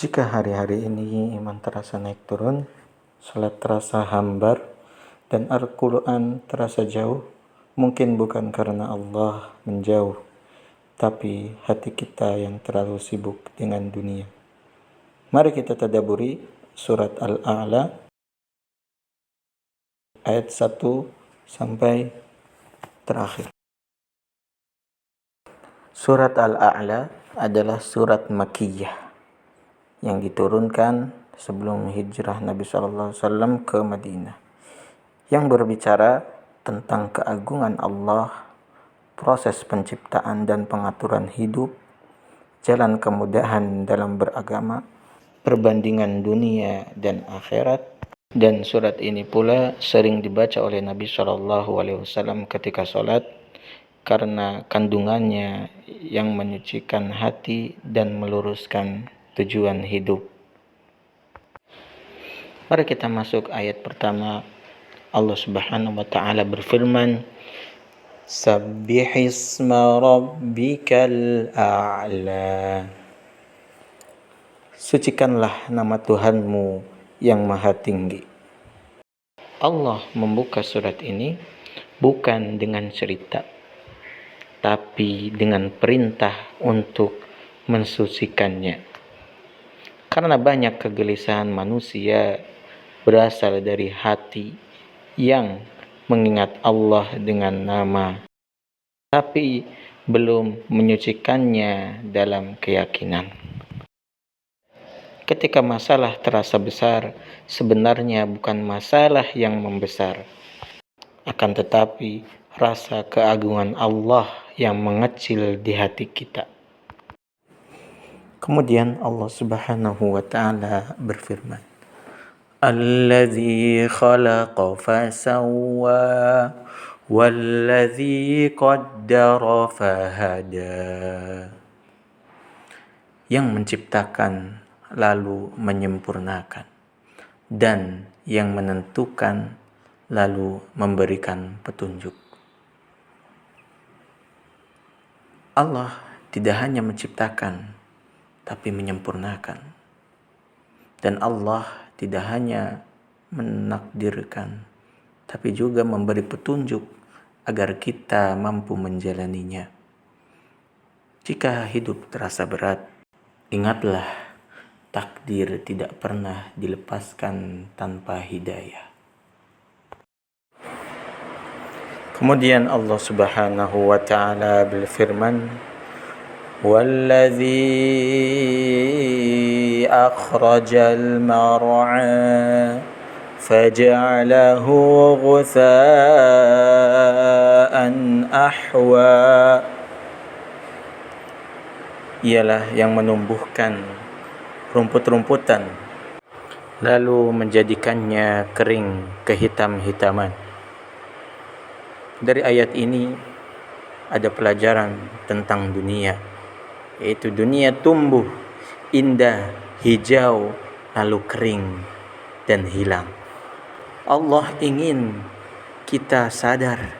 Jika hari-hari ini iman terasa naik turun, salat terasa hambar, dan Al-Quran terasa jauh, mungkin bukan karena Allah menjauh, tapi hati kita yang terlalu sibuk dengan dunia. Mari kita tadaburi surat Al-A'la ayat 1 sampai terakhir. Surat Al-A'la adalah surat Makkiyah yang diturunkan sebelum hijrah Nabi SAW ke Madinah, yang berbicara tentang keagungan Allah, proses penciptaan dan pengaturan hidup, jalan kemudahan dalam beragama, perbandingan dunia dan akhirat. Dan surat ini pula sering dibaca oleh Nabi SAW ketika sholat, karena kandungannya yang menyucikan hati dan meluruskan tujuan hidup. Mari kita masuk ayat pertama. Allah Subhanahu wa taala berfirman, Sabbihisma rabbikal a'la. Sucikanlah nama Tuhanmu yang maha tinggi. Allah membuka surat ini bukan dengan cerita, tapi dengan perintah untuk mensucikannya. Karena banyak kegelisahan manusia berasal dari hati yang mengingat Allah dengan nama, tapi belum menyucikannya dalam keyakinan. Ketika masalah terasa besar, sebenarnya bukan masalah yang membesar, akan tetapi rasa keagungan Allah yang mengecil di hati kita. Kemudian Allah Subhanahu wa taala berfirman, Allazi khalaqa fasawwa wallazi qaddara fahada. Yang menciptakan lalu menyempurnakan, dan yang menentukan lalu memberikan petunjuk. Allah tidak hanya menciptakan, tapi menyempurnakan. Dan Allah tidak hanya menakdirkan, tapi juga memberi petunjuk agar kita mampu menjalaninya. Jika hidup terasa berat, ingatlah takdir tidak pernah dilepaskan tanpa hidayah. Kemudian Allah Subhanahu wa taala berfirman, وَالَّذِي أَخْرَجَ الْمَرْعَى فَجَعَلَهُ غُثَاءً أَحْوَى. Ialah yang menumbuhkan rumput-rumputan, lalu menjadikannya kering kehitam-hitaman. Dari ayat ini ada pelajaran tentang dunia, yaitu dunia tumbuh indah, hijau, lalu kering dan hilang. Allah ingin kita sadar,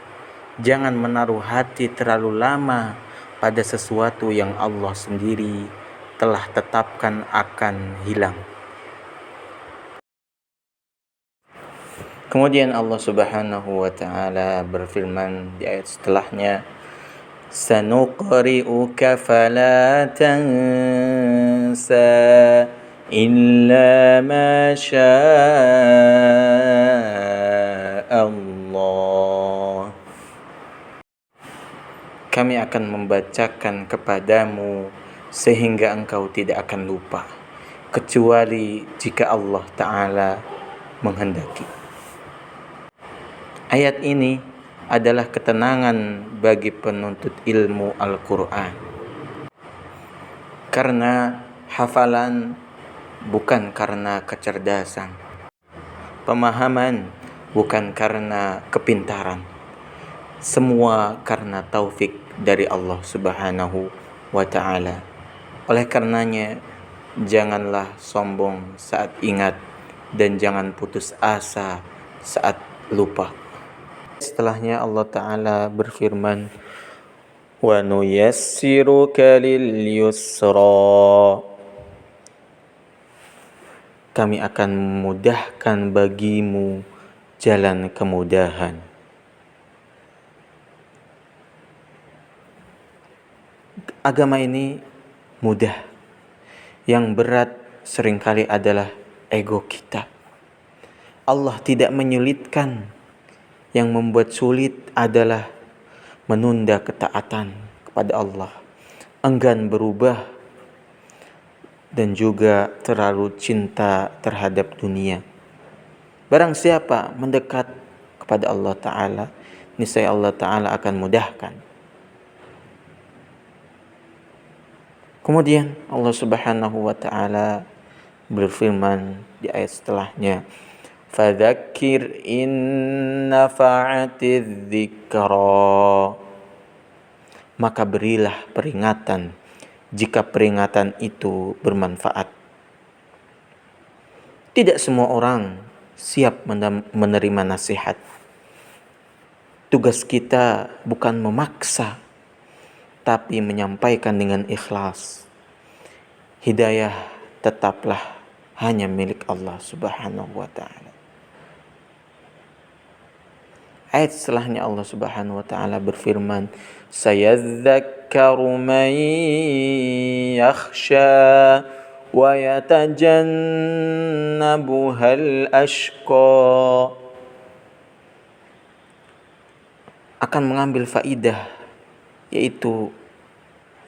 jangan menaruh hati terlalu lama pada sesuatu yang Allah sendiri telah tetapkan akan hilang. Kemudian Allah Subhanahu wa taala berfirman di ayat setelahnya, Sanuqri'uka fala tansa illa ma syaa Allah. Kami akan membacakan kepadamu sehingga engkau tidak akan lupa, kecuali jika Allah Ta'ala menghendaki. Ayat ini adalah ketenangan bagi penuntut ilmu Al-Quran, karena hafalan bukan karena kecerdasan, pemahaman bukan karena kepintaran, semua karena taufik dari Allah Subhanahu wa ta'ala. Oleh karenanya, janganlah sombong saat ingat, dan jangan putus asa saat lupa. Setelahnya Allah Ta'ala berfirman, وَنُيَسِّرُكَ لِلْيُسْرَى. kami akan memudahkan bagimu jalan kemudahan. Agama ini mudah. Yang berat seringkali adalah ego kita. Allah tidak menyulitkan. Yang membuat sulit adalah menunda ketaatan kepada Allah, enggan berubah, dan juga terlalu cinta terhadap dunia. Barang siapa mendekat kepada Allah Ta'ala, niscaya Allah Ta'ala akan mudahkan. Kemudian Allah Subhanahu wa Ta'ala berfirman di ayat setelahnya, fadzakir in nafa'atiz dzikra, maka berilah peringatan jika peringatan itu bermanfaat. Tidak semua orang siap menerima nasihat. Tugas kita bukan memaksa, tapi menyampaikan dengan ikhlas. Hidayah tetaplah hanya milik Allah Subhanahu wa Ta'ala. Ayat setelahnya Allah Subhanahu wa Ta'ala berfirman, sayadzakkaru man yakhsha wa yatajannabuhal ashqa, akan mengambil faidah, yaitu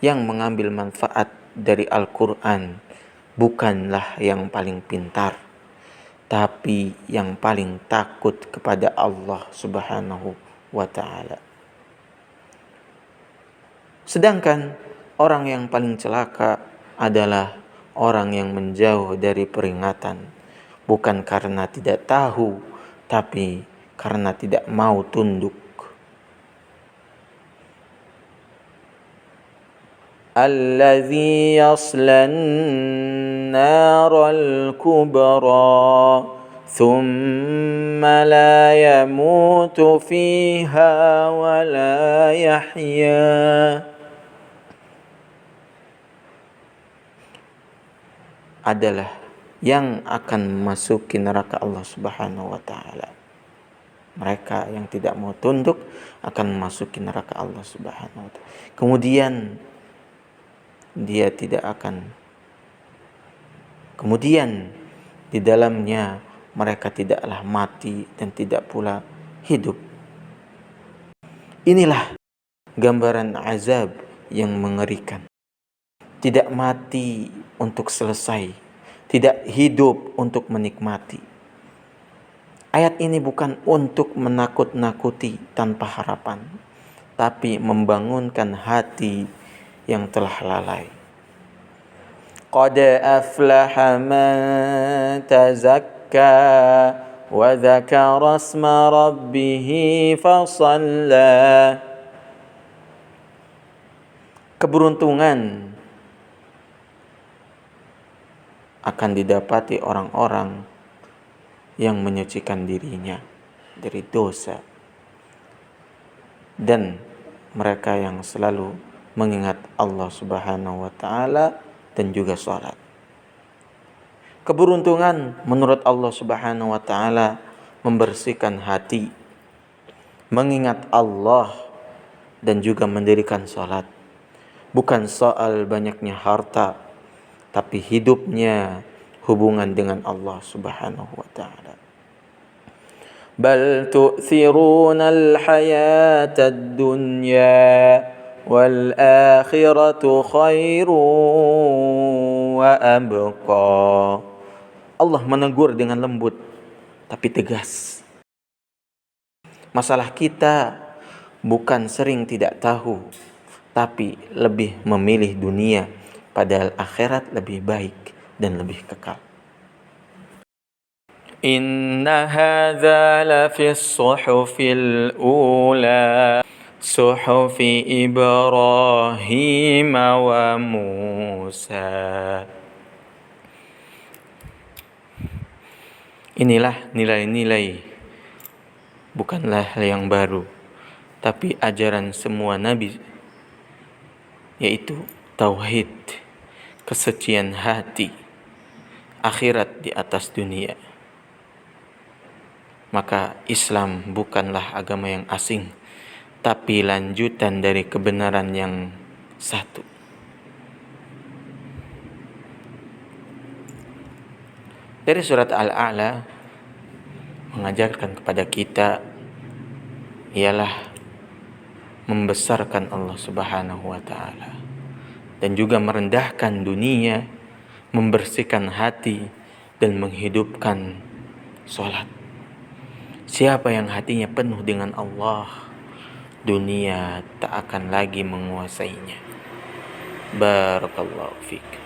yang mengambil manfaat dari Al-Quran bukanlah yang paling pintar, tapi yang paling takut kepada Allah Subhanahu wa Ta'ala. Sedangkan orang yang paling celaka adalah orang yang menjauh dari peringatan, bukan karena tidak tahu, tapi karena tidak mau tunduk. Allazi yaslan naral kubra thumma la yamutu fiha wa la yahya, adalah yang akan memasuki neraka Allah Subhanahu wa Ta'ala. Mereka yang tidak mau tunduk akan memasuki neraka Allah Subhanahu wa Ta'ala. Kemudian di dalamnya mereka tidaklah mati dan tidak pula hidup. Inilah gambaran azab yang mengerikan. Tidak mati untuk selesai, tidak hidup untuk menikmati. Ayat ini bukan untuk menakut-nakuti tanpa harapan, tapi membangunkan hati yang telah lalai. Qad aflaha man tazakka wa dzakara asma rabbih fasalla. Keberuntungan akan didapati orang-orang yang menyucikan dirinya dari dosa, dan mereka yang selalu mengingat Allah Subhanahu wa Ta'ala dan juga sholat. Keberuntungan menurut Allah Subhanahu wa Ta'ala membersihkan hati, mengingat Allah, dan juga mendirikan sholat. Bukan soal banyaknya harta, tapi hidupnya hubungan dengan Allah Subhanahu wa Ta'ala. Bal tu'thirunal hayatad dunya wal akhiratu khairun wa abqa. Allah menegur dengan lembut tapi tegas. Masalah kita bukan sering tidak tahu, tapi lebih memilih dunia, padahal akhirat lebih baik dan lebih kekal. Inna hadza lafis suhufil ula suhufi Ibrahim wa Musa. Inilah nilai-nilai, bukanlah yang baru, tapi ajaran semua nabi, yaitu tauhid, kesucian hati, akhirat di atas dunia. Maka Islam bukanlah agama yang asing, tapi lanjutan dari kebenaran yang satu. Dari surat Al-A'la mengajarkan kepada kita ialah membesarkan Allah Subhanahu wa taala dan juga merendahkan dunia, membersihkan hati dan menghidupkan salat. Siapa yang hatinya penuh dengan Allah, dunia tak akan lagi menguasainya. Barakallahu fiik.